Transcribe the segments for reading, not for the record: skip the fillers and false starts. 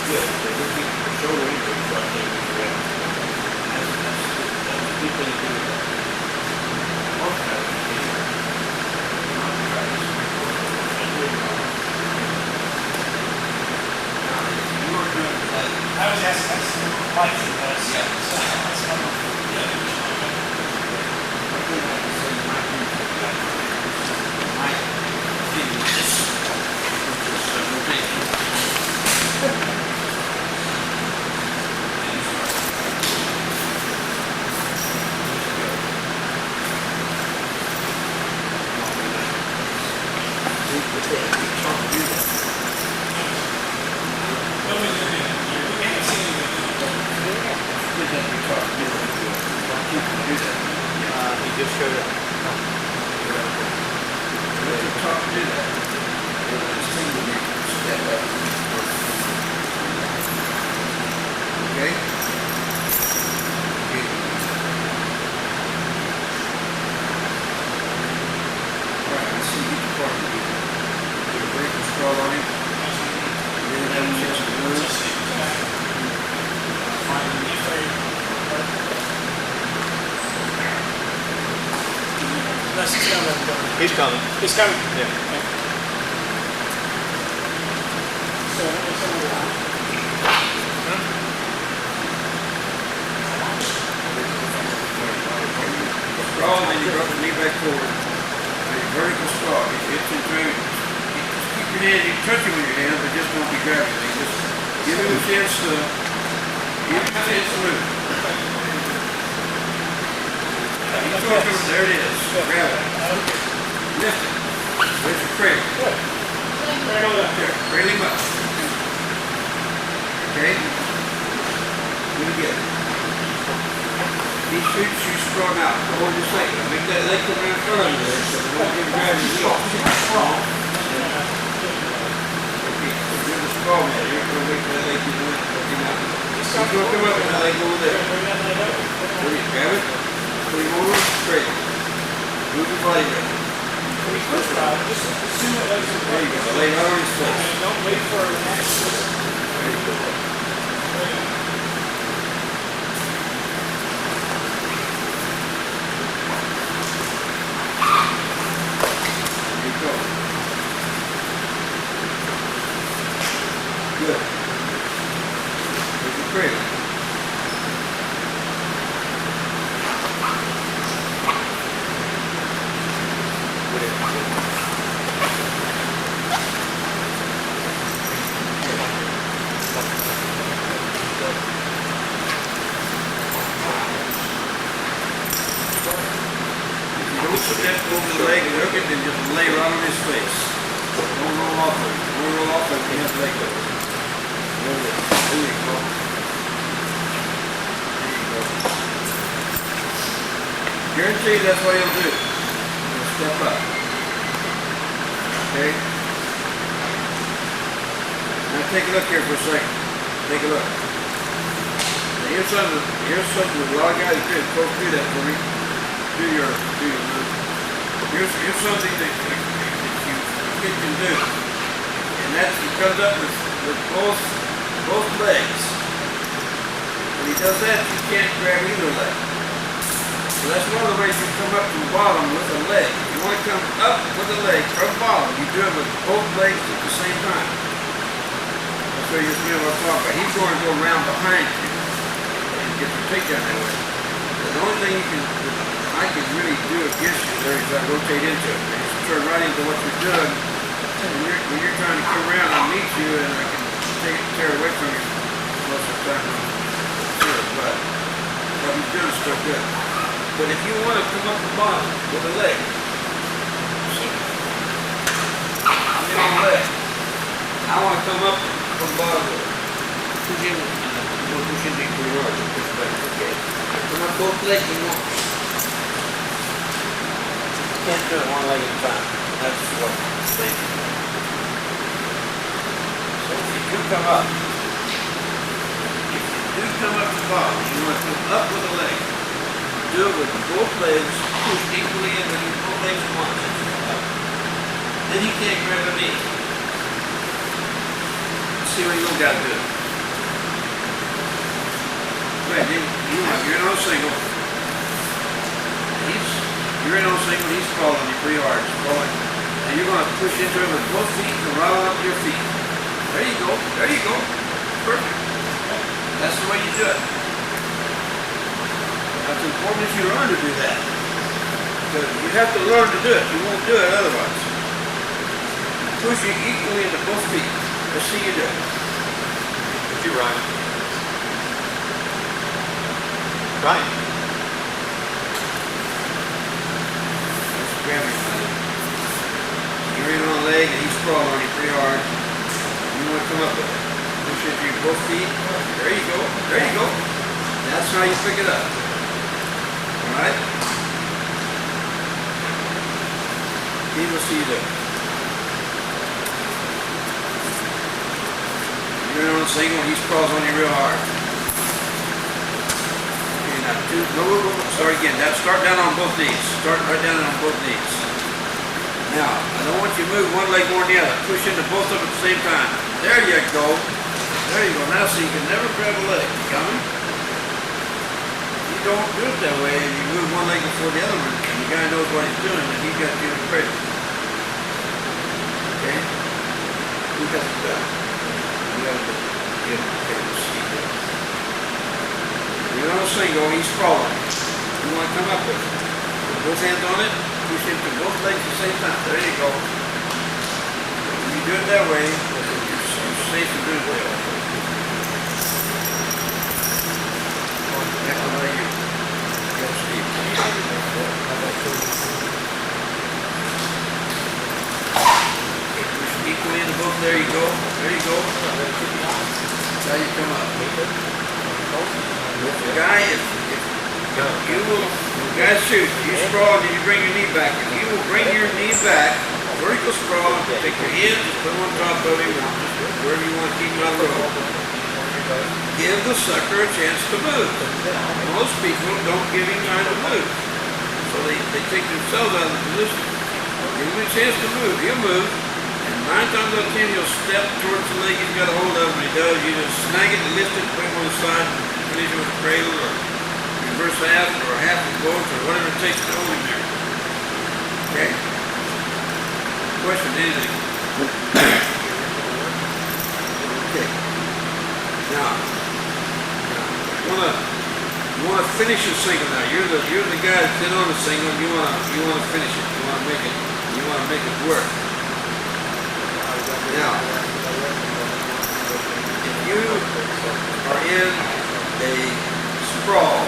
Good. So you'll keep your shoulder into it, so I think it's correct. That's a good thing to do. Most guys are here. Not try to support it. That's really wrong. Now, if you were doing like... I was asking, that's life was. Yeah. So that's not yeah. One thing I can say you might do for that might give you this rotation. He just showed up. Let the top do that. This thing will be step up. Okay? Alright, let's see each part of it. Put a break and straw on it. And then have a chance to move. He's coming. He's coming? Yeah. Okay. So, Straw, and you drop the knee back forward. And your vertical straw. It's in through. Just keep your hand, you can touch it with your hand, but just don't be grabbing it. Just give him a chance to move. There it is. Grab it. Lift it. There's your cradle. right on up There. Cradle him up. Okay? Do it again. These shoots you strong out. Hold your leg. Make that leg come around in front of you there so you don't get grabbing your heel. Okay. You're the straw man. You're going to wait for that leg to move. He's going to come up and that leg over there. Grab it. Put him over, straight. Move your body around. Just assume it like some There you go. Lay it out on his face. Don't wait for an action. There you go. There you go. Good. There's your cradle. Step over the leg and hook it and just lay right on his face. Don't roll off it. Don't roll off it. You have to let go. Roll it. There you go. There you go. Guarantee that's what he'll do. He'll step up. Okay? Now take a look here for a second. Take a look. Now here's something that a lot of guys do. Coach, do that for me. Do your move. Here's something that you can do, and that's he comes up with both legs. When he does that, you can't grab either leg. So that's one of the ways you come up from the bottom with a leg. If you want to come up with a leg from the bottom, you do it with both legs at the same time. I'll show you what I'm talking about. He's going to go around behind you and get your takedown that way. The only thing I can really do against you there is I rotate into it. And just turn right into what you're doing. When you're trying to come around, I'll meet you and I can tear away from you most of the time. Sure, but what he's doing is still good. But if you want to come up the bottom with a leg, I'm in on leg. I want to come up from the bottom with it. Push in, push in pretty hard. Push back, okay. Come up both legs you want. Can't do it one leg at a time. That's what they do. So if you do come up, the bottom, you want to come up with a leg. Do it with both legs, push equally in with both legs at once. Then you can't grab a knee. See what you got to do. fact, you're in on a single. You're in on a single, he's crawling you pretty hard. He's crawling. And you're going to push into him with both feet and rattle up your feet. There you go. There you go. Perfect. That's the way you do it. That's important that you learn to do that. Because you have to learn to do it. You won't do it otherwise. Push you equally into both feet. Let's see you do it. Would you, Ryan? Ryan. Let's grab him. You're in on a leg and he's crawling on you pretty hard. You want to come up with it. Push it into both feet. There you go. There you go. That's how you pick it up. Alright? We'll see you do it. You're in on a single and he crawls on you real hard. Okay, now start again. Start down on both knees. Start right down on both knees. Now, I don't want you to move one leg more than the other. Push into both of them at the same time. There you go. There you go. Now so you can never grab a leg. You coming? You don't do it that way and you move one leg before the other one. And the guy knows what he's doing and he's got you in credit. Okay? Who has it done? You got to get okay, let's see this. You're on a single, he's crawling. You want to come up with it. Put both hands on it, push into both legs at the same time. There you go. When you do it that way, you're safe to do it that way. That's the way you get Steve. Equally in the book, there you go. There you go. That's how you come up. The guy, if you will, the guy shoots, you sprawl and you bring your knee back. If you will bring your knee back, vertical sprawl, take your hands, put them on top of him, wherever you want to keep him out of the road. Give the sucker a chance to move. Most people don't give him time to move. So they take themselves out of the position. Give him a chance to move. He'll move. 9 times out of 10, you'll step towards the leg he's got a hold of. When he does, you just snag it, lift it, put him on the side, finish it with a cradle, or reverse half, or half of both, or whatever it takes to hold him there. Okay? Question, anything? Okay. Now, you want to finish your single now. You're the guy that's in on the single, and you want to finish it. You want to make it work. Now, if you are in a sprawl,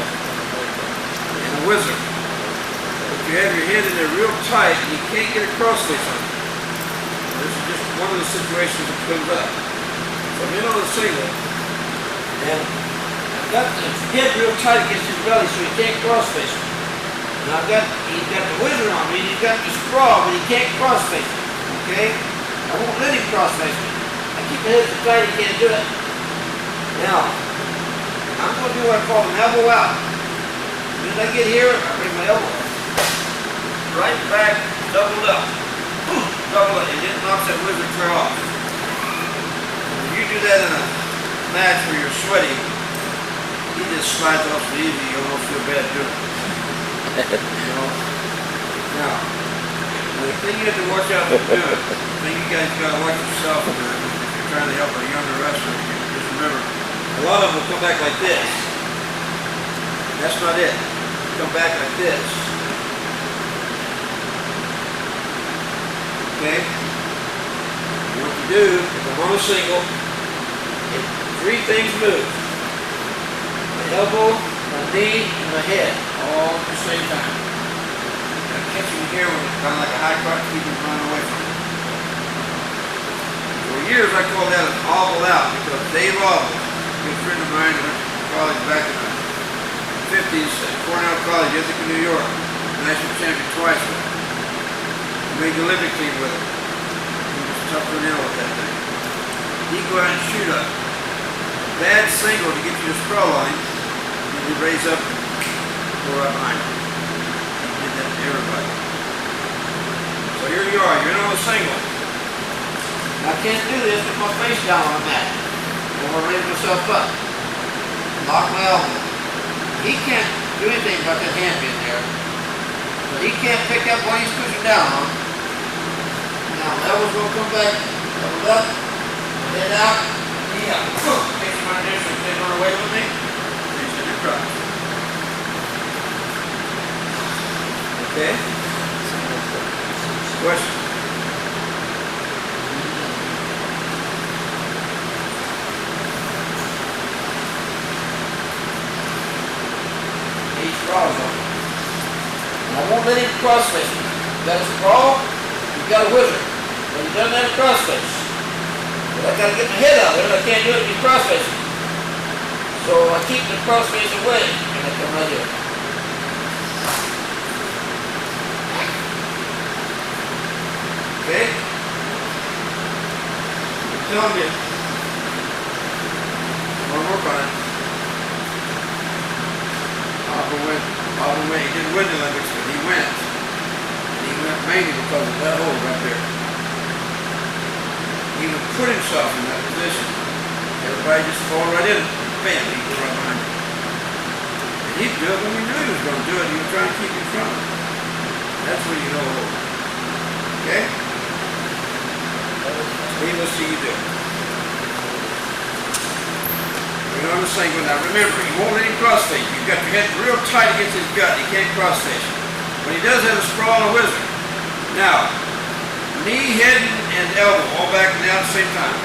in a wizard, but you have your head in there real tight and you can't get a crossface on it. This is just one of the situations that comes up. So I'm in on the single, and I've got the head real tight against his belly so he can't crossface me. And he's got the wizard on me and he's got the sprawl, but he can't crossface me. Okay? I won't let him cross-face me. I keep my head so tight he can't do it. Now, I'm going to do what I call an elbow out. As soon as I get here, I bring my elbow right back, doubled up. Double up. It didn't knock that wizard clear off. When you do that in a match where you're sweaty, he just slides off so easy you almost feel bad doing it. You know? Now, the thing you have to watch out for doing, the thing you guys got to watch yourself if you're trying to help a younger wrestler, just remember, a lot of them will come back like this. That's not it. Come back like this. Okay? What you do, if I'm on a single, if 3 things move. My elbow, my knee, and my head, all at the same time. Catching here with kind of like a high crotch, keep him running away from it. For years I called that an obble out because Dave Obble, a good friend of mine who went to college back in the 50s at Cornell College, Ithaca, New York, national champion twice with him. He made the Olympic team with him. He was tough to nail with that thing. He'd go out and shoot a bad single to get you to sprawl on him, and he'd raise up and go right behind him. Everybody. So here you are, you're in on a single. I can't do this with my face down on the mat. I'm going to raise myself up. Lock my elbow. he can't do anything about that hand being there. But he can't pick up what he's pushing down on. Now, level's gonna come back, level up, head out, knee up. Boom! Makes him right there so he can't run away with me. Finish it across. Okay? Question? He sprawls on me. And I won't let him crossface me. You got a sprawl, you got a wizard. But he doesn't have a crossface. But I gotta get my head out there, I can't do it if he's crossfacing. So I keep the crossface away, and I come right here. Okay? I'm telling you. One more time. Auburn went, he didn't win the Olympics, but he went. And he went mainly because of that hole right there. He would put himself in that position. Everybody just fall right in. Bam, he'd go right behind him. And he'd do it when we knew he was going to do it. He was trying to keep him from it. That's when you know the hole. Okay? Let's see you do it. We're on the same one. Now remember, you won't let him crossface. You've got your head real tight against his gut. He can't crossface you. But he does have a sprawl and a wizard. Now, knee, head, and elbow all back and down at the same time.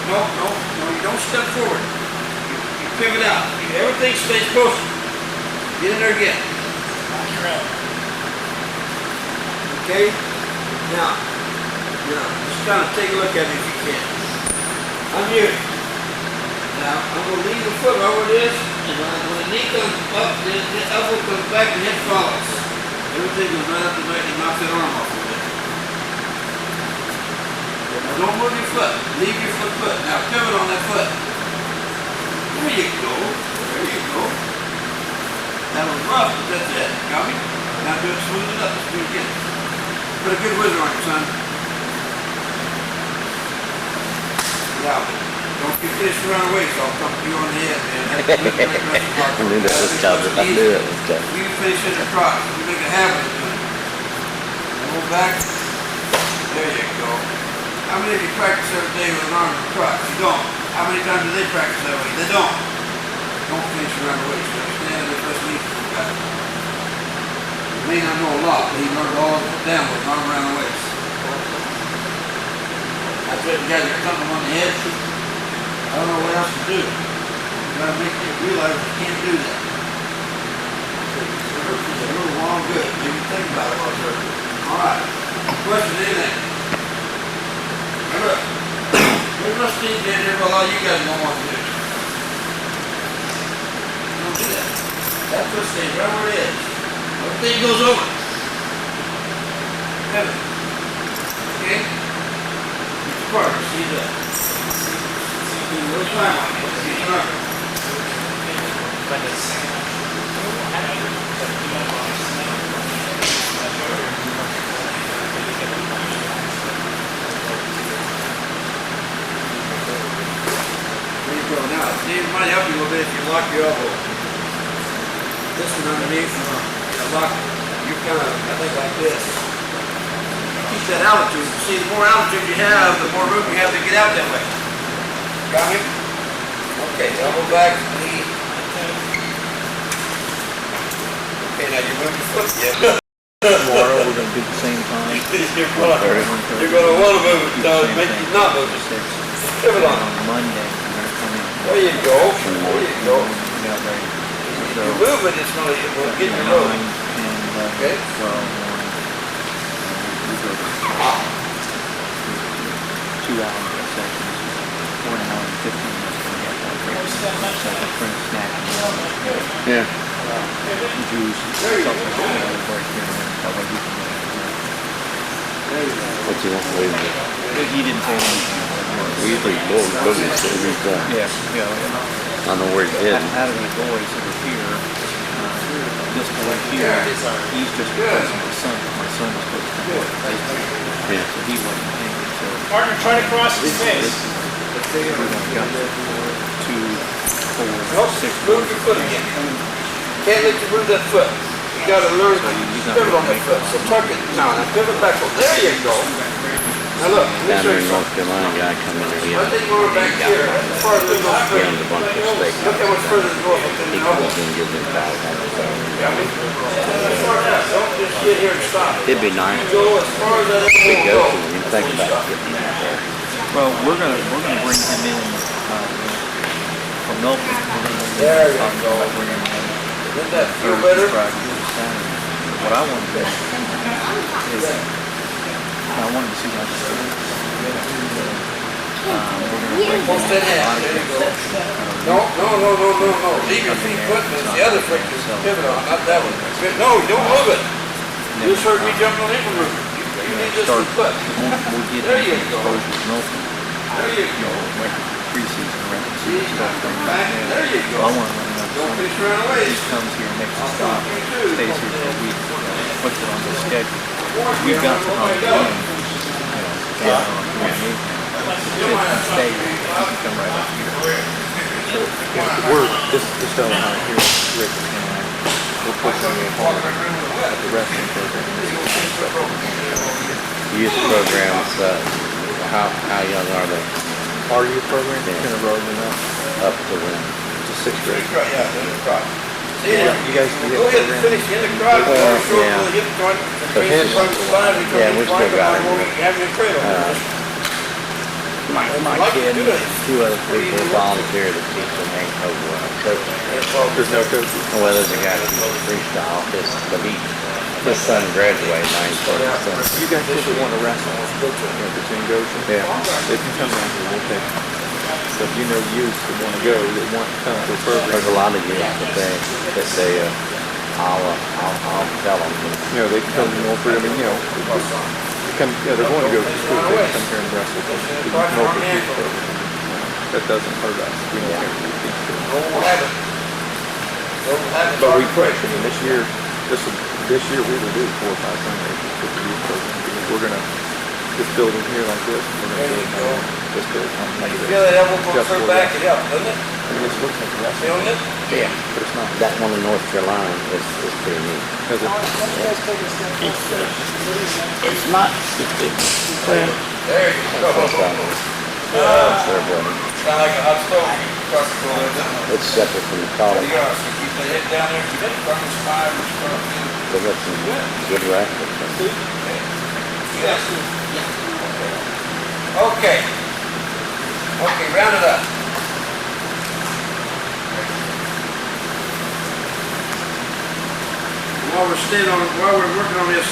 No, you don't step forward. You pivot out. Everything stays closer. Get in there again. Okay? Now, just kind of take a look at it if you can. I'm here. Now, I'm going to leave the foot right where it is, and when the knee comes up, the elbow comes back, the head follows. Everything goes right up the back, and knocks that arm off a bit. Now, don't move your foot. Leave your foot put. Now, pivot on that foot. There you go. There you go. That was rough, but that's it. Got me? Now do it, smooth it up. Let's do it again. Put a good wizard on you, son. Now, don't get this around the way, so I'll come to you on the head, man. I knew that was coming. I knew it was coming. You finish in the cross. You make a habit of doing it. Roll back. There you go. How many of you practice every day with an arm in the cross? You don't. How many times do they practice that way? They don't. Don't finish around the waist. You understand? That's what needs to be done. You may not know a lot, but he learned all of it down with an arm around the waist. I said, guys, you're coming on the head. I don't know what else to do. You gotta make you realize you can't do that. It's a little long good. Maybe think about it while it's hurting. Alright. Question, anything? Now look. There's no steam in here, but a lot of you guys don't want to do it. Don't do that. That foot stays right where it is. Everything goes over. Pivot. Okay? It's part. See that. Little time on it. See, remember. There you go. Now, see, it might help you a little bit if you lock your elbow. This one underneath, lock. You're kind of, I think, like this. Keep that altitude. See, the more altitude you have, the more room you have to get out that way. Got me? Okay, elbow back, knee. Okay, now you move your foot yet. Tomorrow we're going to do the same time. You're going to want to move it, so make you not move it. Pivot on. On Monday, I'm going to come in. There you go. There you go. Got ready. If So, you move it, it's going to get your road. 9, 10, 11, Okay. 12, 1. We go to 2 hours of sessions. 1 hour and 15 minutes. Snack. Yeah. Juice. There you go. Break here and then you can What you want to leave? He didn't say anything. We usually blow the boogies every time. Yeah. I know where he's heading. Out of the boys that are here, this boy here, he's just replacing my son. My son was supposed to come replace him. Yeah. So he wasn't paying. So Partner, try to cross his face. we're going to go 2, 4, 6, Move your foot again. Can't let you move that foot. You gotta learn to pivot on that foot. So tuck it. Now pivot back. There you go. Now look, Down there in North Carolina, guy come in there, he I had think we're back here. As far as we go straight. a bunch of steak. Look how much further north up in He the comes elbow. and gives him $500. As far as that, don't just get here and stop. It'd be nice Go as far as that to elbow go will to go. him. You think about getting him out there. Well, we're gonna bring him in from Milford. We're gonna bring There him you in, go. bring him in Doesn't that feel Thursday, better? Friday, Saturday. What I want to do is I wanted to see how this goes. We're gonna bring him Post that in a hand. lot of There you go. different, No. Leave your feet put, but it's the other foot you pivot on, not that one. No, don't move it. You just heard me jumping on him roof. You need this start. foot. We'll get There you him go. exposure to Milford. There you go. Like preseason records See, and stuff like back, that. there you Well, I go. want to run up Don't some. fish around away. He comes here, makes a stop, stays here for a week, puts it on the schedule. We've got to hunt him. Stay here. He can come right up here. We're this fellow out here, Rick, and we're pushing real hard at the wrestling program. Youth programs, how young are they? Our youth program, Yeah. kindergarten Up to when? to sixth grade. Yeah, there's a crop. See, Yeah, you guys do go ahead and that finish in the crop. Well, Short yeah. with the hip joint. But Raise the front spine, you come yeah, in we flying still got around, it. you have your cradle. My kid and two other people volunteer to teach them ain't over coaching. There's no coaches. Well, there's a guy who freestyle, his son graduated 9:30. You guys just want to wrestle between Goshen. Yeah. They can come down here, we'll take them. So if you know youth that want to go, that want to come to a program. There's a lot of youth I'll tell them. They can come to Milford. I mean, they're going to go to school. They can come here and wrestle. The Milford Youth Program. That doesn't hurt us. We don't care if we teach them. But we push. I mean, this year we will do 4 or 5 Sundays with the youth program because we're gonna this building here like this. We're gonna build this building like this. Feel that elbow go through back, it helps, doesn't it? I mean, this looks like a wrestling. Feeling it? Yeah. But it's not. That one in North Carolina is pretty neat. Because It's not. There you go. Sure, buddy. Kind of like a hot stove. Across the floor, isn't it? It's separate from the There college. you go. So you keep the head down there. You hit from the spine. They got some good rackets. Yes. Okay. Okay, round it up. While we're working on this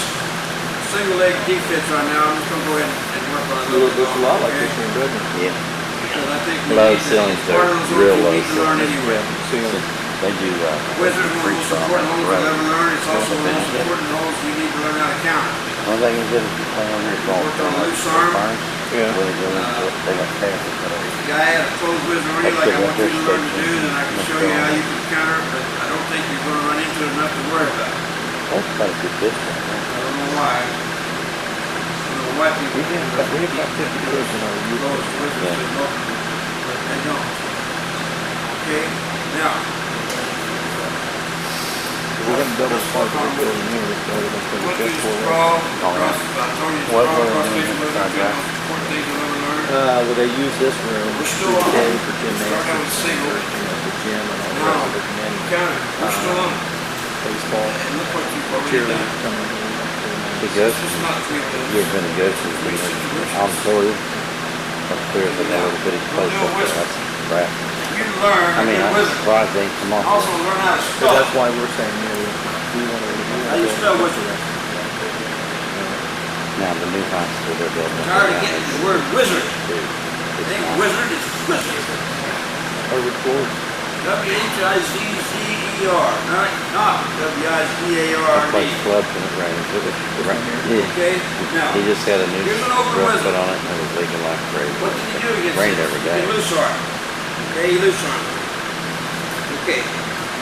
single leg defense right now, I'm just gonna go ahead and work on it. it looks a lot like this one, doesn't it? Yeah. Because I think we Low need to, ceilings part are of those real we low need to learn ceilings. anyway. They do Wizards, one of the most freestyle. important holes we'll ever learn. It's also one of the most Finish it. important holes we need to learn how to counter. One thing is good is play on your ball. Worked on loose arm. Yeah. Really go into it. They got passes. If the guy had a closed wizard ring like I want you to learn to do, then I can show you how you can counter, but I don't think you're gonna run into it enough to worry about. That's quite a good distance. I don't know why. I don't know why people We have about 50 kids in our youth those program. wizards and look, but they don't. Okay, now, We're going to double park the building here. So we're going to what put is it just sprawl? Oh, yeah. I told you, What sprawl, were cross they face doing movement, inside the most important things you'll ever learn. well, they use this room We're still on. today for Start out with gymnastics, single. the gym, and all the Now, rest of it. And then counter, we're still on. baseball, And look what you've already cheerleaders done. coming in. He goes. It's just not three of those. You've been a good auditorium. Up there is a little bitty place up there. That's crap. You learn, I mean, you're I'm wizard. surprised they come off. Also learn how to So spell. that's why we're saying, we want to. How you spell wizard? Now the new high school they're building. Tired of getting the word wizard. Dude, It it's ain't not. wizard, it's wizard. Over forward. W-H-I-Z-Z-E-R, not W-I-Z-A-R-D. Plays clubs and it rains. Right here. Yeah. Okay, now, He just had a new Here's an open roof wizard. put on it and it was leaking like crazy. what did he do against Rained this? every He day. can loose arm. Okay, he loose arm. Okay,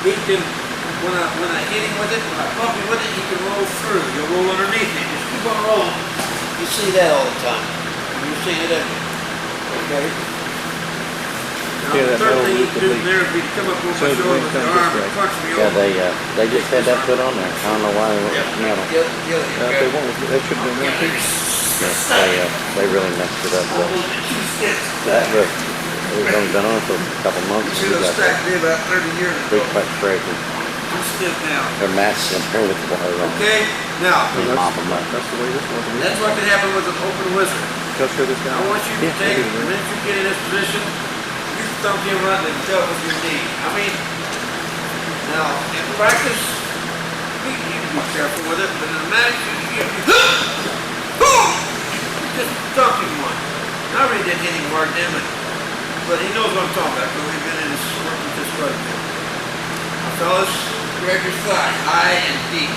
he can, when I hit him with it, when I bump him with it, he can roll through. You'll roll underneath him. Just keep on rolling. You see that all the time. You've seen it every day. Okay? See the that third metal thing you loop can do at there would be to come up over my So the shoulder wind with your comes arm this and way. punch me Yeah, over. they just had that put on there. I don't know why they went with metal. They won't. That should have been there too. Yeah, they really messed it up though. That look, it was only been on for a couple months. You should And we have got stacked me about 30 years big ago. cut scraping. Too stiff now. They're matched in there with the wire on. Okay, now, And mop them up. That's the way this one is. that's what can happen with an open wizard. Just show this I guy. want you to Yeah, take, I do. the minute you get in this position, you thump him right in the gut with your knee. I mean, now, in practice, you need to be careful with it, but in the match, you just thump him one. I really didn't hit him hard then, but he knows what I'm talking about, because we've been in this work with this quite a bit. Now, fellas, grab your thigh, high and deep.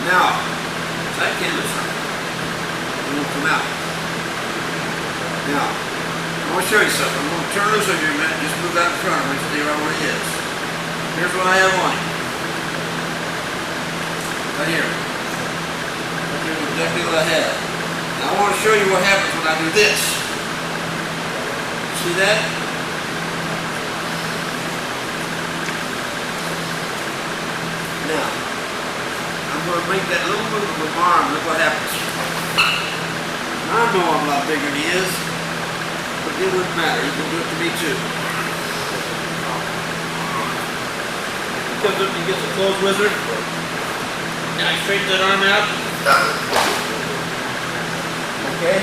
Now, I can't listen. It won't come out. Now, I want to show you something. I'm going to turn loose on you in a minute. Just move out in front of me. Stay right where he is. Here's what I have on him. Right here. Here's exactly what I have. Now I want to show you what happens when I do this. See that? Now, I'm going to make that little move with my arm. Look what happens. I know I'm a lot bigger than he is, but it wouldn't matter. He can do it to me too. He comes up and gets a closed wizard. Now he straightens that arm out. Okay?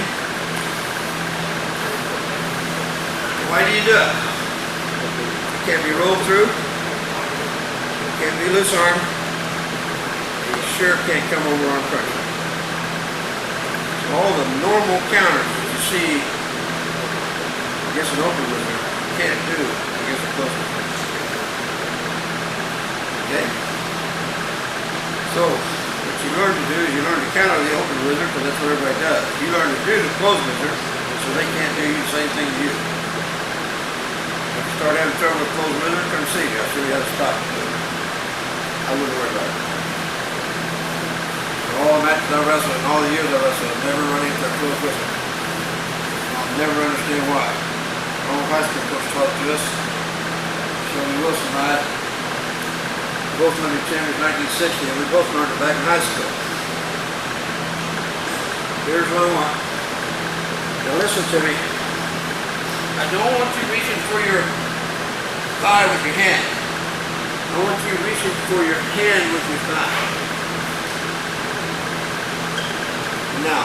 Why do you do it? Can't be rolled through. Can't be loose arm. You sure can't come over on pressure. All the normal counters that you see against an open wizard, you can't do against a closed wizard. Okay? So, what you learn to do is you learn to counter the open wizard, because that's what everybody does. You learn to do the closed wizard, so they can't do the same thing as you. If you start having trouble with closed wizard, come see me. I'll show you how to stop it. I wouldn't worry about it. All the matches I wrestled, and all the years I wrestled, I've never run into a closed wizard. I'll never understand why. Our high school coach taught it to us. Shirley Wilson and I both won the champions in 1960, and we both learned it back in high school. Here's what I want. Now listen to me. I don't want you reaching for your thigh with your hand. I want you reaching for your hand with your thigh. Now,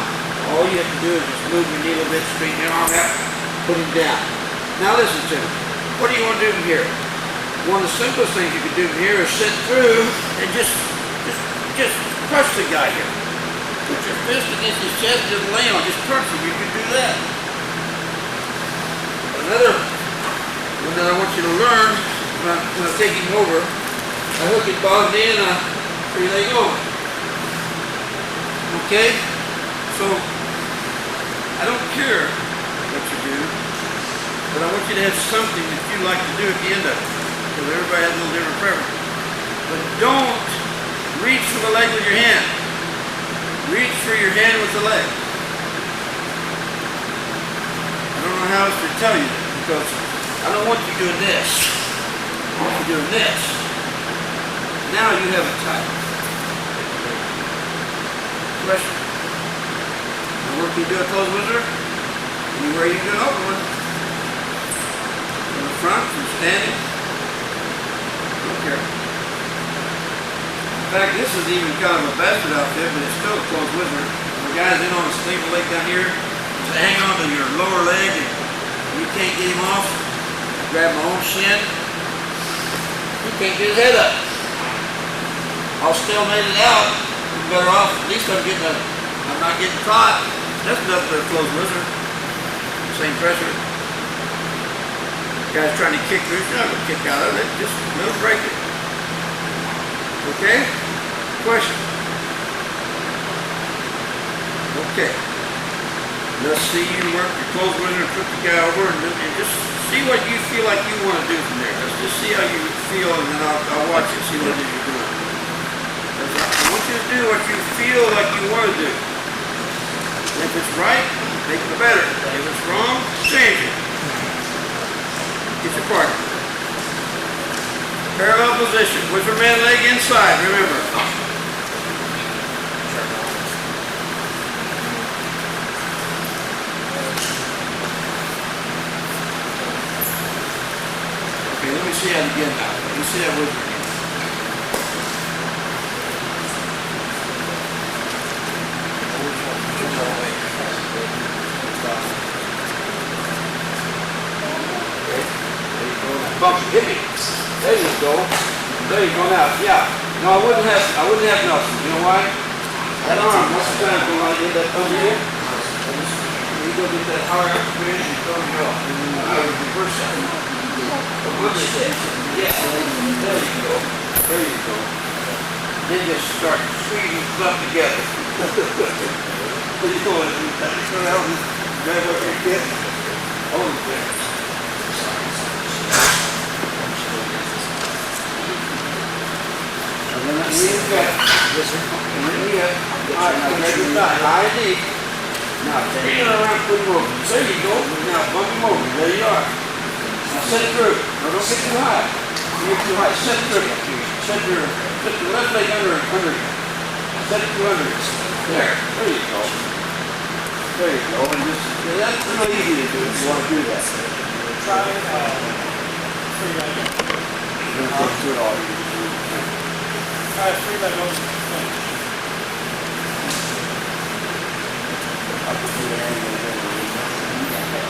all you have to do is just move your knee a little bit, straighten your arm out, put him down. Now listen to me. What do you want to do from here? One of the simplest things you can do from here is sit through and just crush the guy here. Put your fist against his chest, just lay on, just crush him. You can do that. Another one that I want you to learn when I take him over, I hook his bottom knee and I three-leg over. Okay? So, I don't care what you do, but I want you to have something that you like to do at the end of it, because everybody has a little different preference. But don't reach for the leg with your hand. Reach for your hand with the leg. I don't know how else to tell you that, because I don't want you doing this. I want you doing this. Now you have a title. Question. Work you do a closed wizard, anywhere you do an open one. From the front, from standing. Don't care. In fact, this is even kind of a bastard outfit, but it's still a closed wizard. The guy's in on a staple leg down here, just hang on to your lower leg, and you can't get him off. Grab my own shin. He can't get his head up. I'll stalemate it out. I'm better off. At least I'm not getting caught. That's nothing but a closed wizard. Same pressure. Guy's trying to kick loose, you're not going to kick out of it. Just no break it. Okay? Question. Okay. Let's see you work your closed wizard and flip the guy over and just see what you feel like you want to do from there. Let's just see how you feel, and then I'll watch it, see what it is you're doing. I want you to do what you feel like you want to do. If it's right, make it better. If it's wrong, change it. Get your partner. Parallel position. With your man leg inside, remember. Okay, let me see that again now. Let me see that with you again. Bump, hit me. There you go. There you go now. Yeah. No, I wouldn't have nothing. You know why? That arm, most of the time, when I get that thumb here, you go get that hard up bridge and throw it off. I would reverse that. Yeah. There you go. There you go. Then just start squeezing stuff together. What are you doing? Turn out and grab up your kid. Hold it there. And then that knee is back. Yes, sir. And then knee up. All right, now grab your thigh. High and deep. Now take it around, put him over. There you go. Now bump him over. There you are. Now set it through. Now don't get too high. Don't get too high. Set it through. Set your left leg under you. Set it through under you. There. There you go. There you go. And just, that's real easy to do if you want to do that. Try free leg. You don't have to do it all. Try free leg over.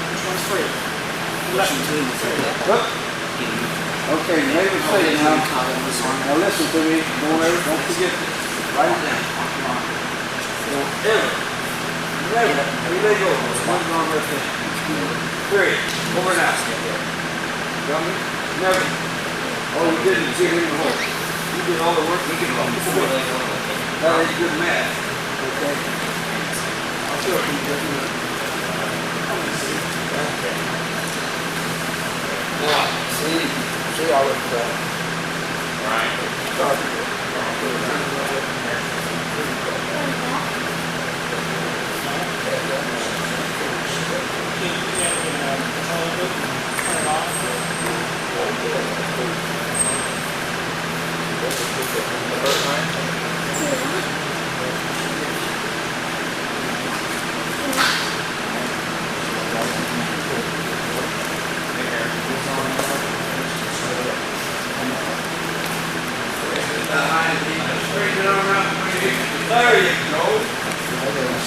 Which one's free? Left. Look. Okay, you made a mistake now. Now listen to me. Don't forget this. Write it down. Don't ever, never, every leg over. One arm left in. Period. Over and out. Got me? Never. All you did is get in the hole. You did all the work. You can run before they go. That is good math. Okay? I'll show you just a minute. Okay. Now, see all of that. Right. Start it. Straighten it around. There you go.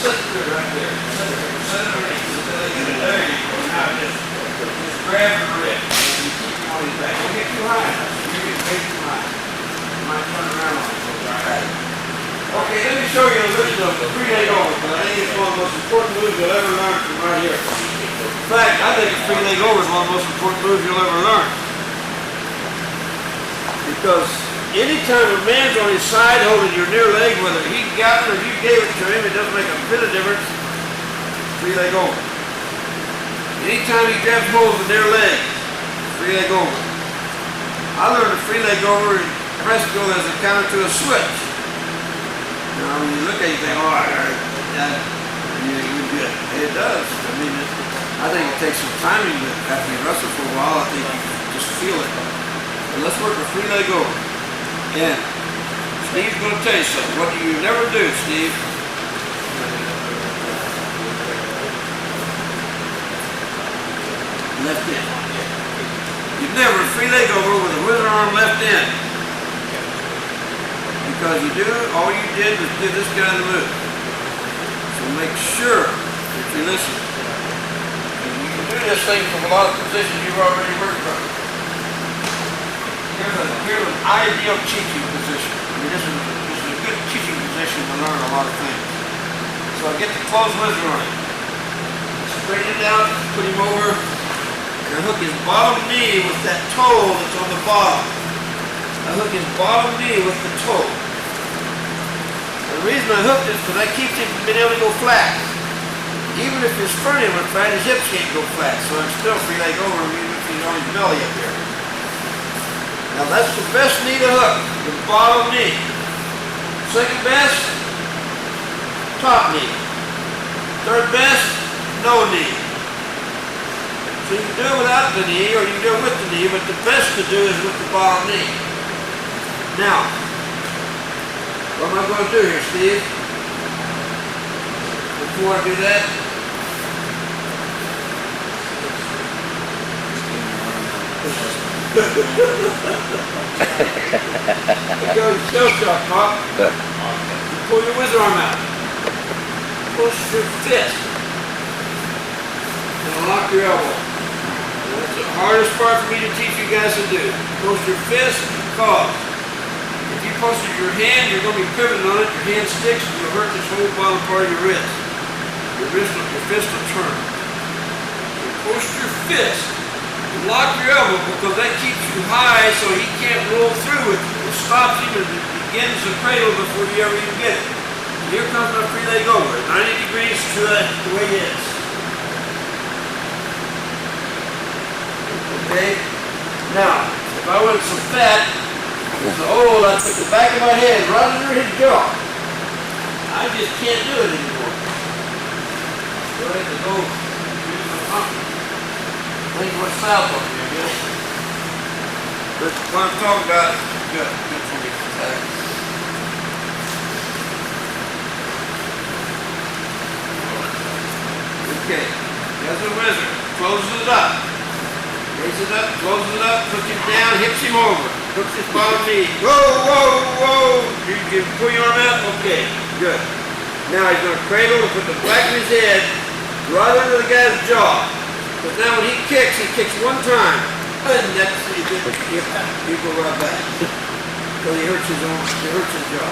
Set it right there. Set it right there. There you go. Now just grab the rib. And you keep going back. Don't get too high. You get way too high. You might turn around on it. Alright. Okay, let me show you a list of 3-leg over, but I think it's one of the most important moves you'll ever learn from right here. In fact, I think 3-leg over is one of the most important moves you'll ever learn. Because anytime a man's on his side holding your near leg, whether he got it or you gave it to him, it doesn't make a bit of difference. 3-leg over. Anytime he grabs hold of the near leg, 3-leg over. I learned the 3-leg over in Presco as a counter to a switch. Now when you look at it, you think, oh, you're good. It does. I mean, I think it takes some timing after you wrestle for a while. I think you just feel it. But let's work the 3-leg over. And Steve's going to tell you something. What do you never do, Steve? Left in. You never 3-leg over with a wizard arm left in. Because all you did was do this guy the move. So make sure that you listen. And you can do this thing from a lot of positions you've already worked from. Here's an ideal teaching position. I mean, this is a good teaching position to learn a lot of things. So I get the closed wizard on him. Straighten it down, put him over, and I hook his bottom knee with that toe that's on the bottom. I hook his bottom knee with the toe. The reason I hooked it is because that keeps him from being able to go flat. Even if his sternum went flat, his hips can't go flat. So I'm still 3-leg over even if he's on his belly up here. Now that's the best knee to hook, the bottom knee. Second best, top knee. Third best, no knee. So So you can do it without the knee or you can do it with the knee, but the best to do is with the bottom knee. Now, what am I going to do here, Steve? Before I do that, go to still shot, Pop. Pull your whizzer arm out. Push your fist. And lock your elbow. And that's the hardest part for me to teach you guys to do. Push your fist because if you push your hand, you're going to be pivoting on it. Your hand sticks and you'll hurt this whole bottom part of your wrist. Your fist will turn. So push your fist. Lock your elbow because that keeps you high so he can't roll through it. It stops him and begins the cradle before you ever even get it. And here comes my free leg over. 90 degrees to the way it is. Okay? Now, if I wanted some fat, oh, I put the back of my head right under his jaw. I just can't do it anymore. So I have to go use my pump. Things went south on me, I guess. But what I'm talking about is good for me. Okay, there's a wizard. Closes it up. Raises it up, closes it up, puts him down, hips him over. Hooks his bottom knee. Whoa, whoa, whoa! You pull your arm out? Okay, good. Now he's going to cradle and put the back of his head right under the guy's jaw. But now when he kicks one time, and that's he go right back. So he hurts his jaw.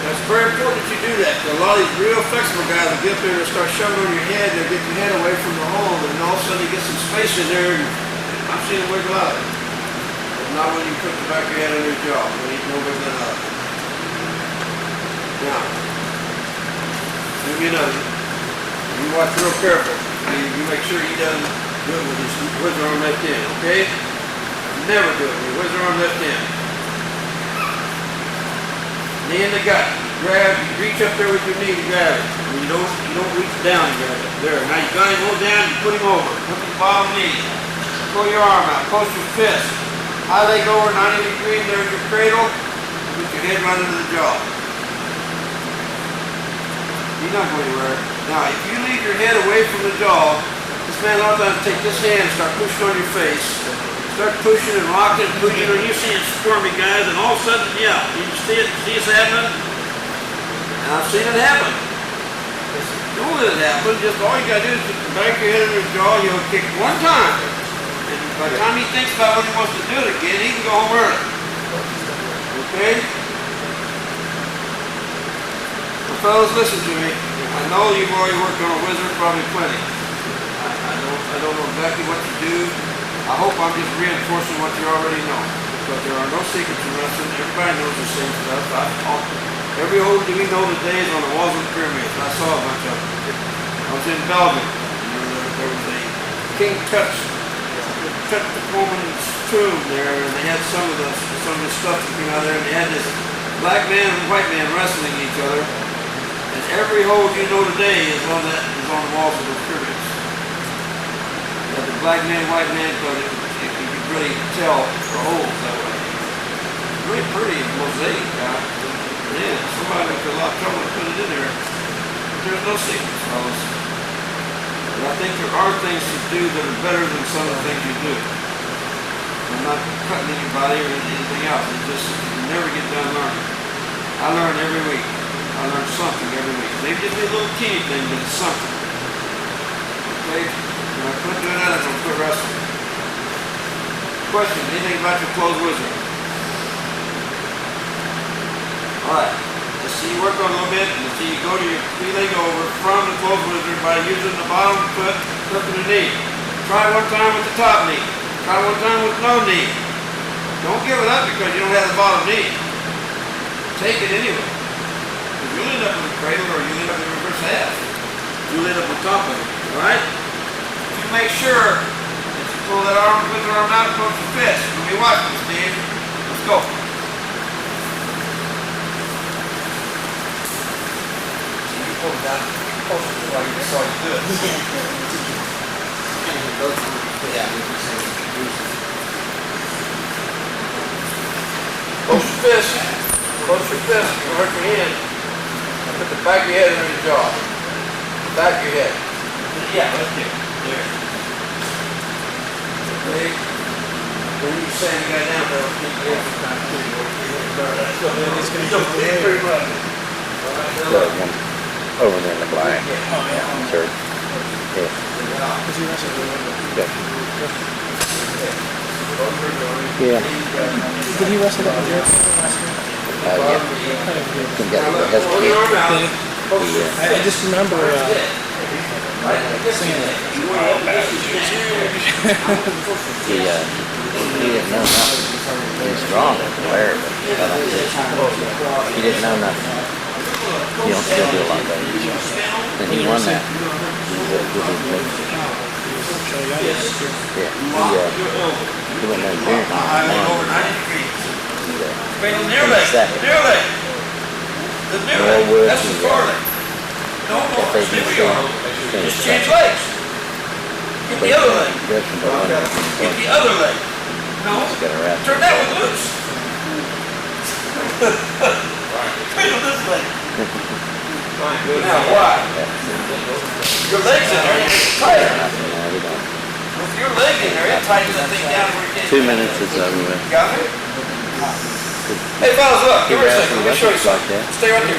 That's very important that you do that. Because a lot of these real flexible guys will get up there and start shoving on your head. They'll get your head away from the hole, and all of a sudden you get some space in there. And I've seen it wiggle out. But not when you put the back of your head on your jaw. When he's no wiggling out. Now, give me another. You watch real careful. You make sure he doesn't do it with his whizzer arm left in, okay? Never do it with your whizzer arm left in. Knee in the gut. Grab, you reach up there with your knee to grab it. And you don't reach down and grab it. There. Now you got him hold down, you put him over. Put his bottom knee. Pull your arm out. Close your fist. High leg over 90 degrees, there's your cradle. Put your head right under the jaw. He's not going anywhere. Now, if you leave your head away from the jaw, this man a lot of times take this hand and start pushing on your face. Start pushing and rocking and pushing, and you see it squirmy, guys, and all of a sudden, yeah, you see it happening? And I've seen it happen. Don't let it happen. Just all you got to do is put the back of your head under his jaw, you'll kick one time. And by the time he thinks about what he wants to do it again, he can go home early. Okay? Fellas, listen to me. I know you've already worked on a wizard, probably plenty. I don't know exactly what you do. I hope I'm just reinforcing what you already know. But there are no secrets in wrestling. Everybody knows the same stuff. Every old we know today is on the walls of the pyramids. I saw a bunch of them. I was in Belgium. There was a King Tut the Roman's tomb there, and they had some of the stuff that came out there, and they had this black man and white man wrestling each other. And every hold you know today is on the walls of the pyramids. You have the black man, white man, because you can really tell the holes that way. It's really pretty mosaic, guy. Yeah, somebody with a lot of trouble to put it in there. But there's no secrets, fellas. But I think there are things to do that are better than some of the things you do. I'm not cutting anybody or anything else. It's just you never get done learning. I learn every week. I learn something every week. Maybe just a little teeny thing, but it's something. Okay? When I quit doing that, I'm going to quit wrestling. Question, anything about your closed wizard? Alright. Let's see you work on a little bit, and let's see you go to your free leg over from the closed wizard by using the bottom foot, flipping the knee. Try one time with the top knee. Try one time with no knee. Don't give it up because you don't have the bottom knee. Take it anyway. You'll end up with a cradle or you'll end up in a reverse half. You'll end up on top of it. Alright? You make sure that you pull that arm with your arm out and close your fist. Let me watch this, Steve. Let's go. See, you pulled it down closer to why you saw you do it. Close your fist. Close your fist. You're gonna hurt your hand. Put the back of your head under your jaw. The back of your head. Yeah, that's good. There. Okay. When you say you got down there, keep your head from time too. Pretty much. The one over there in the black. Sure. Yeah. Yeah. Did he wrestle that with Jared last year? Yeah. He got the hesitate. I just remember seeing it. He didn't know nothing. He was strong and aware, but he didn't know nothing. He don't still do a lot better. And he won that. Yeah, he went there and beer second. Norwood That's the foreleg. No, just change legs. Get the other leg. Get the other leg. No, turn that one loose. Cradle this leg. Now, why? Your leg's in there, you make it tighter. With your leg in there, it tightens that thing down where you can't. 2 minutes is over with. Got it? Hey, fellas, look, give me a second. Let me show you something. Stay right here.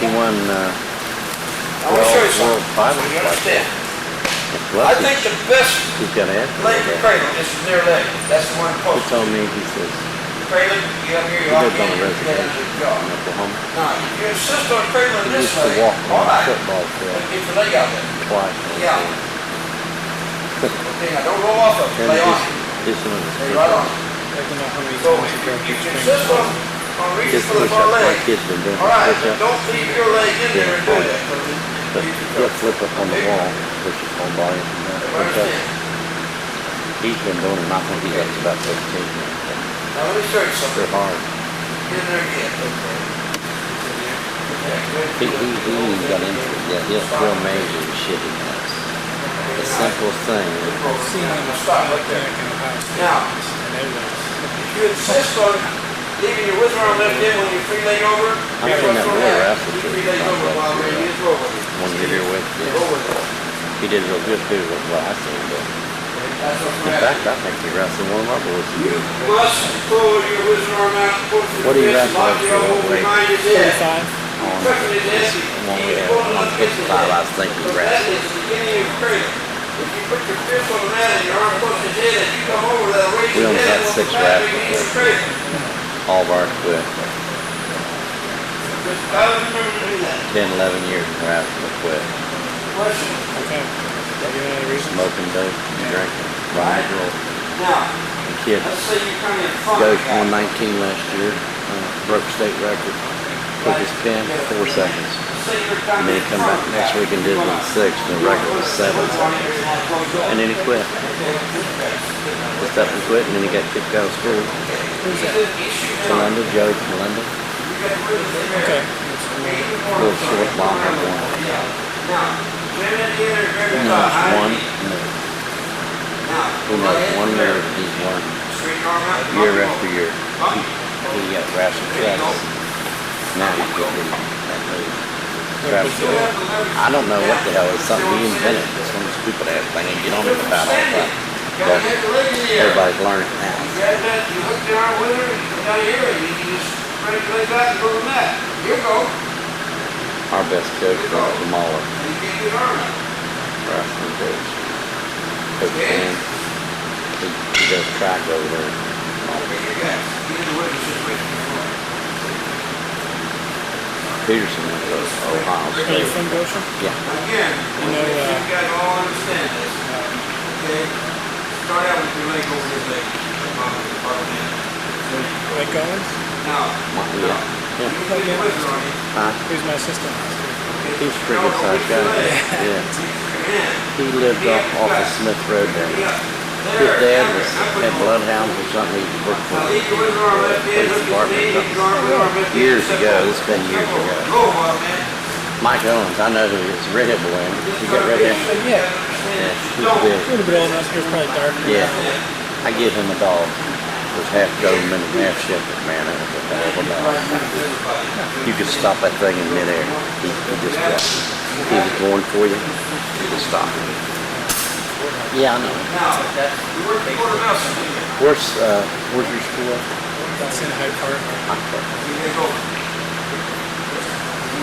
He won I want to show you something. So you understand. I think the best He's got an leg for cradle is from their leg. That's the one He close. told me, he says, Cradle, you have here, you he lock lived on in, a you get into reservation the jaw. in Oklahoma. Now, if you insist on cradling He this used to leg, walk all on a right, football but field get your leg out there. twice. Yeah. Okay, now don't roll off of it, And lay on it. his son was Lay right on it. I don't know how many So times if ago you he insist on reaching his for the far push-ups. My leg, kid's been doing all right, push-ups. don't leave your leg in there and do that. But he'll flip up on the wall, push his whole body from there. Understand? He's been doing them, I think he's up to about 15 now. Now let me show you something. They're hard. Get in there again. He even got into it. Yeah, he'll still measure the shit he does. The simplest thing. Stop right there. Now, if you insist on leaving your whizzer arm left in when you free leg over, I've seen that boy wrestle you too. free legs over while we're in his roll with you. One year here with Roll with it. he did real good too, was what I seen. But That's what's in going to fact, I think he wrestled one of our boys. You must pull your whizzer arm out, pull it to What do the you wrist, wrestle lock up your to elbow that weight? behind his head. 35. Tucking his head, One we keep had pulling on up against his 55, head. I think he So that wrestled. is the beginning of your cradle. If you put your fist on the mat and your arm close to his head, and you come over, that'll raise We your only head had and 6 back wraps beginning of with your cradle. all of ours quit. Just always remember to do that. 10, 11 years in wrestling quit. Question. Okay. Give me another reason. Smoking dope and drinking. Rock and roll. Now, The kid let's say you're kind of fun. goes 119 last year, broke state record. Took his pin 4 seconds. And then he come back next week and did it in 6, and the record was 7 seconds. And then he quit. Just up and quit, and then he got kicked out of school. Who's that? Melinda, Joe Melinda. Okay. Little short, long hair one. He knows one move. He knows one move that he's learned year after year. He got wrestled twice. Now he's getting that move. Wrestled. I don't know what the hell it's something he invented. It's some stupid ass thing and get on it about all the time. But everybody's learning it now. You hook the arm with her, you come down here, and you just spread your legs out and go to the mat. Here you go. Our best coach was Mahler. And you can't get your arm out. Wrestling coach. Coach Dan. He does track over there. Okay, you got it. Get in the way of the situation before. Peterson went to Ohio Are you State. from Goshen? Yeah. Again, you guys all understand this. Okay? Start out with your leg over his leg. Mike Owens? Now, Yeah. you Yeah. can get a whizzer on you. Huh? He was my assistant. Okay? He's a pretty good sized guy. Yeah. He lived off of Smith Road there. His dad had bloodhounds or something. He worked for Now, the leave your whizzer arm left in, police hook your department knee, or hook your arm with arm left something. in, Years step ago. over. It's been years ago. Go, wild man. Mike Owens, I know who he is. Redhead boy. He got red hair. Yeah. Yeah, he's big. A little bit old enough. Here's probably darker. Yeah. I gave him a dog. It was half Doberman and half Shepherd, man. It was a hell of a dog. You could stop that thing in midair. He just dropped. He was going for you. You could stop him. Yeah, I know. Where's your school at? That's in Hyde Park. You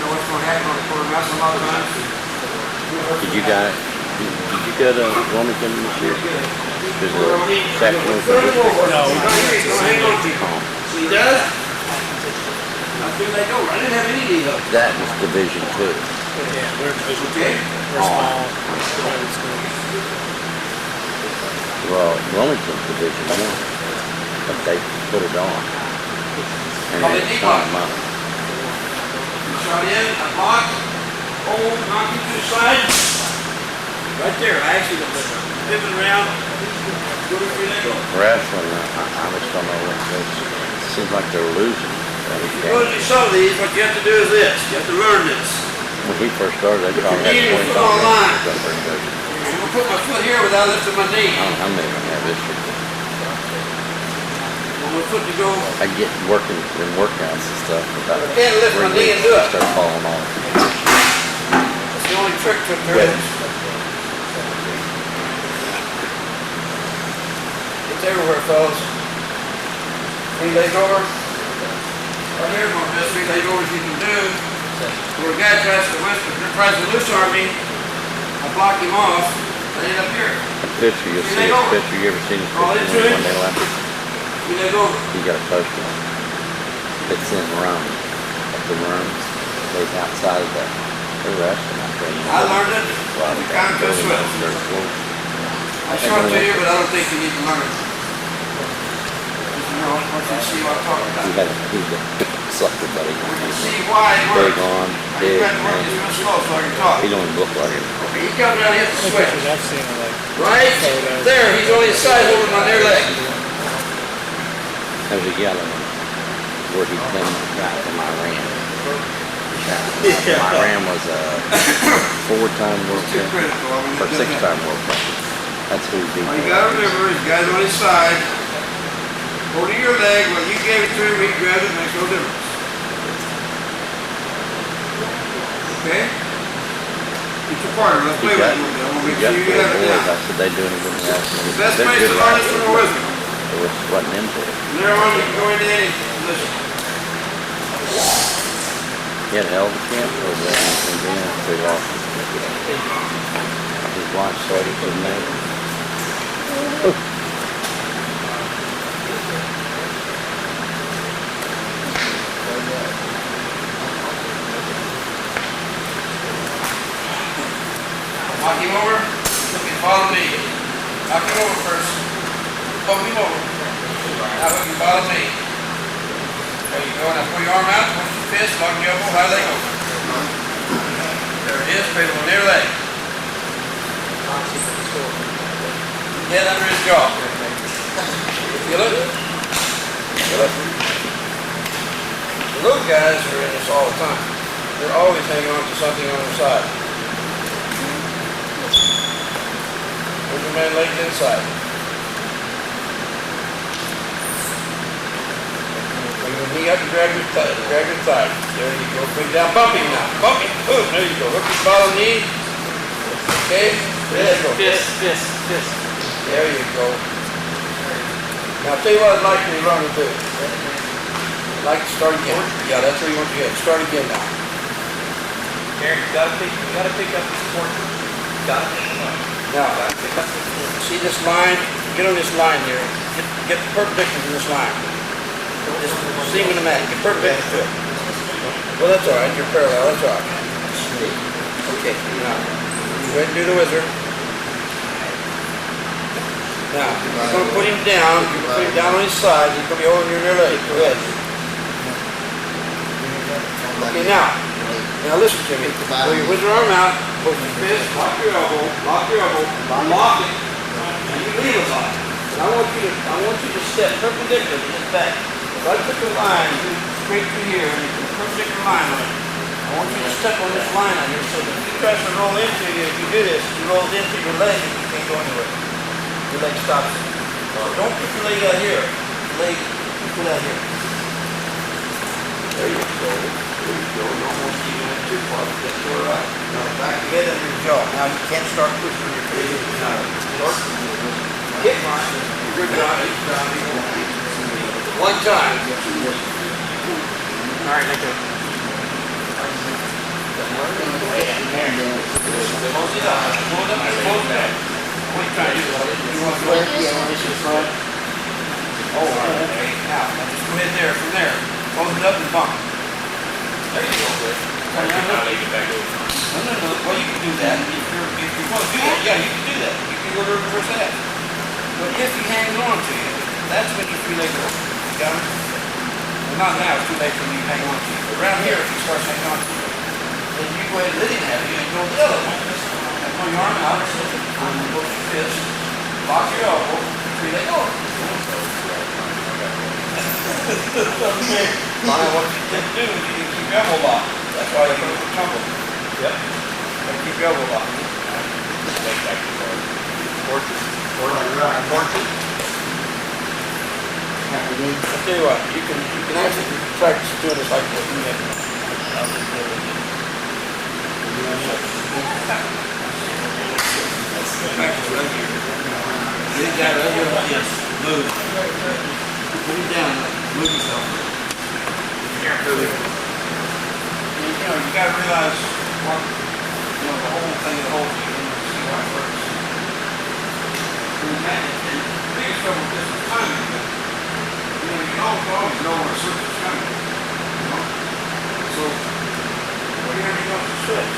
know what's going to happen on the quarter mouse a lot of times? Did you go to Wilmington this year? There's a Sacramento district. No. So he does? I think they go. I didn't have any of these up. That was Division 2. Yeah, we're Division Okay. 2. We're small private school. Well, Wilmington's Division 1. But they put it on. And it's a ton of money. Shot in, I blocked, hold, knock you to the side. Right there. I actually pivoted around. Go to your leg. Wrestling, I just don't know what it is. It seems like they're losing. You go to do some of these, what you have to do is this. You have to learn this. When he first started, they probably had 20 Put on line. dollars. I'm going to put my foot here without lifting my knee. I don't know how many of them have this year. My foot to go. I get working in workouts and stuff. About I can't lift my knee and do it. Start falling off. That's the only trick to it there is. It's everywhere, fellas. 3 legs over. Right here, my best 3 leg overs you can do. Where a guy tries to loose arm me, I block him off, I end up here. A picture, you'll see his picture. You ever seen his picture when they left? 3 leg over. He got a poster on it. It's in Rome. Up in Rome. They's outside of the restaurant. I learned it. Well, You kind of twist with it. I show it to you, but I don't think you need to learn it. You know, once you see what I'm talking about. He's a sucker, buddy. You see why it Big works. on, You big, got to work man. this real slow so I can talk. He don't even look like it. Okay, he comes down, he hits the The switch. pictures I've seen are like Right there, he's on his side holding my near leg. There's a yellow one where he came out from Iran. Iran was a 4-time world Too champion, critical. I mean, or 6-time world champion. That's who he beat. All you gotta remember is guys on his side, holding your leg, when you gave it to him, he grabbed it, makes no difference. Okay? Get your partner, let's play with it a little bit. I wanna make sure you have it boys. I down. said they doing a good job. The best place to learn is from a wizard. It was wasn't into it. From there on, you can go into any position. He had a hell of a camp over there in Indiana. They lost his wife started to know. Knock him over, look and follow me. Knock him over first. Bump him over. Now look and follow me. There you go. Now pull your arm out, push your fist, lock your elbow, high leg over. There it is, put it on their leg. Head under his jaw. Feel it? Feel it? Those guys are in this all the time. They're always hanging on to something on their side. Put your man legs inside. Bring your knee up and grab your thigh. There you go. Bring down. Bump him now. Bump him. Boom. There you go. Hook your bottom knee. Okay. There you go. fist. There you go. Now I'll tell you what I'd like you to learn to do. I'd like to start again. Yeah, that's where you want to get. Start again now. Aaron, you gotta pick up the support. Gotta pick them up. Now, see this line? Get on this line here. Get perpendicular to this line. Just seam in the mat. Get perpendicular to it. Well, that's all right. You're parallel. That's all right. Okay. Now, go ahead and do the wizard. Now, you're going to put him down. You're going to put him down on his side. He's going to be holding your near leg. Go ahead. Okay, now listen to me. Pull your wizard arm out. Push your fist. Lock your elbow. Lock it. And you leave it locked. And I want you to step perpendicular to his back. If I took a line, you straight through here, and you put a perpendicular line on it. I want you to step on this line on here, so if he tries to roll into you, if you do this, he rolls into your leg and you can't go anywhere. Your leg stops it. So don't put your leg out here. Your leg, put out here. There you go. There you go. You almost even went too far. That's all right. Now back together in your jaw. Now you can't start pushing your face. Hit mine. Good job. One time. All right, like a. Close it up. Close it up. Close it up. What are you trying to do? You want to go? Yeah, this is front. Oh, okay. Now just go ahead there. From there. Close it up and bump. There you go. I'll leave it back over. No. Well, you can do that. If you want to do that, yeah, you can do that. You can go to reverse that. But if he hangs on to you, that's when you feel like go. You got it? Well, not now. It's too late for me to hang on to you. But around here, if he starts hanging on to you, then you go ahead and let him have you and go the other one. And pull your arm out, go to your fist, lock your elbow, feel like go. Okay. What you didn't do is you didn't keep your elbow locked. That's why you don't tumble. Yep. Don't keep your elbow locked. I'll tell you what, you can actually practice doing this like this. I'll just do it. Practice right here. Get it down right here. Yes. Move. Put it down. Move yourself. And you gotta realize what, the whole thing that holds you in the see how it works. And the biggest trouble with this is timing. You don't always know when a switch is coming. So, what do you have to go to the switch?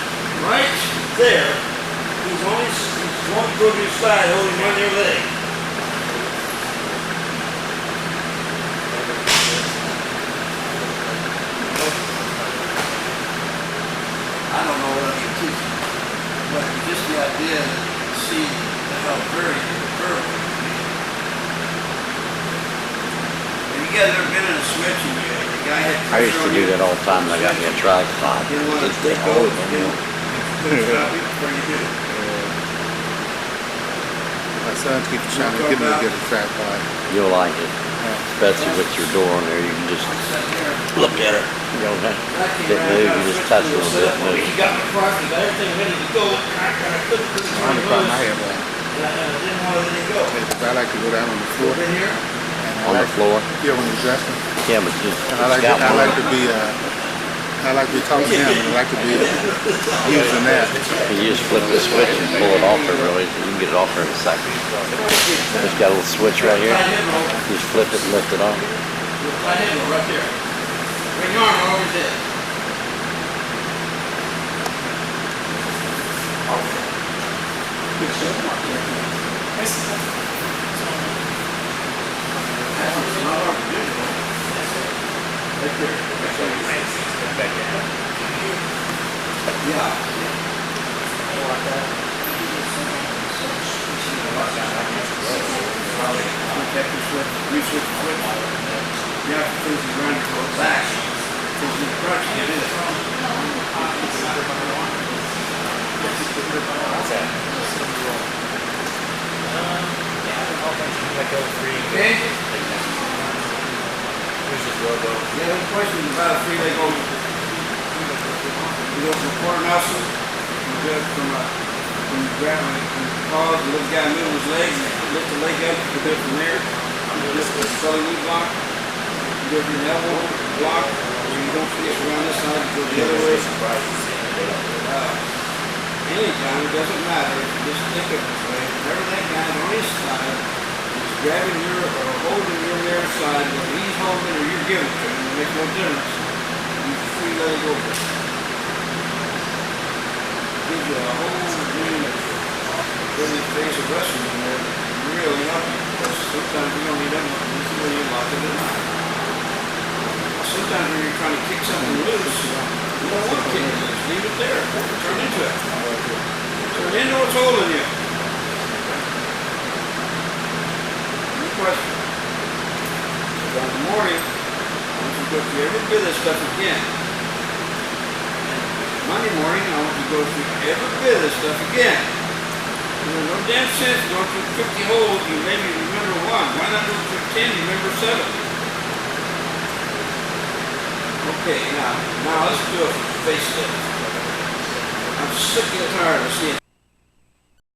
Right there, he's going to go to your side, holding on your leg. I don't know what I can teach you, but just the idea to see how very you guys ever been in a switch and the guy had I used to do that all the time when I got me a tripod. You want to take Oh, over put it stop it before you do it. My son keeps trying to get me to get a tripod. You'll like it. Especially with your door on there, you can just look at it. You don't have to move, you just touch it a little bit and move. You got my part, you got everything ready to go. I couldn't put it I'm trying to put my head on. and I didn't want to let it go. Because I like to go down on the floor. In here? On the floor? Yeah, when you're dressing. Yeah, but just And I like to be talking to him, and I like to be using that. you just flip the switch and pull it off there really. You can get it off there in a second. It's got a little switch right here. You just flip it and lift it off. My head right there. Bring your arm over his head. You have to push it around to go back. Because you crutch, you do it. Okay? You have any questions about a free leg over? You go from quarter muscle, you do it from you grab it, you pause, the little guy move his leg, and lift the leg up, you do it from there. You do this with the belly knee block. You do it from the elbow block, where you don't finish around this side, you go the other way. Anytime, it doesn't matter, just think of it this way. Whenever that guy's on his side, he's grabbing your or holding your near side, whether he's holding or you're giving it to him, it makes no difference. You free leg over. Gives you a whole dream of really face of wrestling in there, really help you. Because sometimes you don't need that much, this is where you lock it in. Sometimes when you're trying to kick something loose, you don't want to kick it loose. Leave it there. Turn into it. Turn into what's holding you. Any questions? So in the morning, I want you to go through every bit of this stuff again. And Monday morning, I want you to go through every bit of this stuff again. There's no damn sense going through 50 holes, you maybe remember one. Why not go through 10, you remember 7? Okay, now let's do a facelift. I'm sick and tired of seeing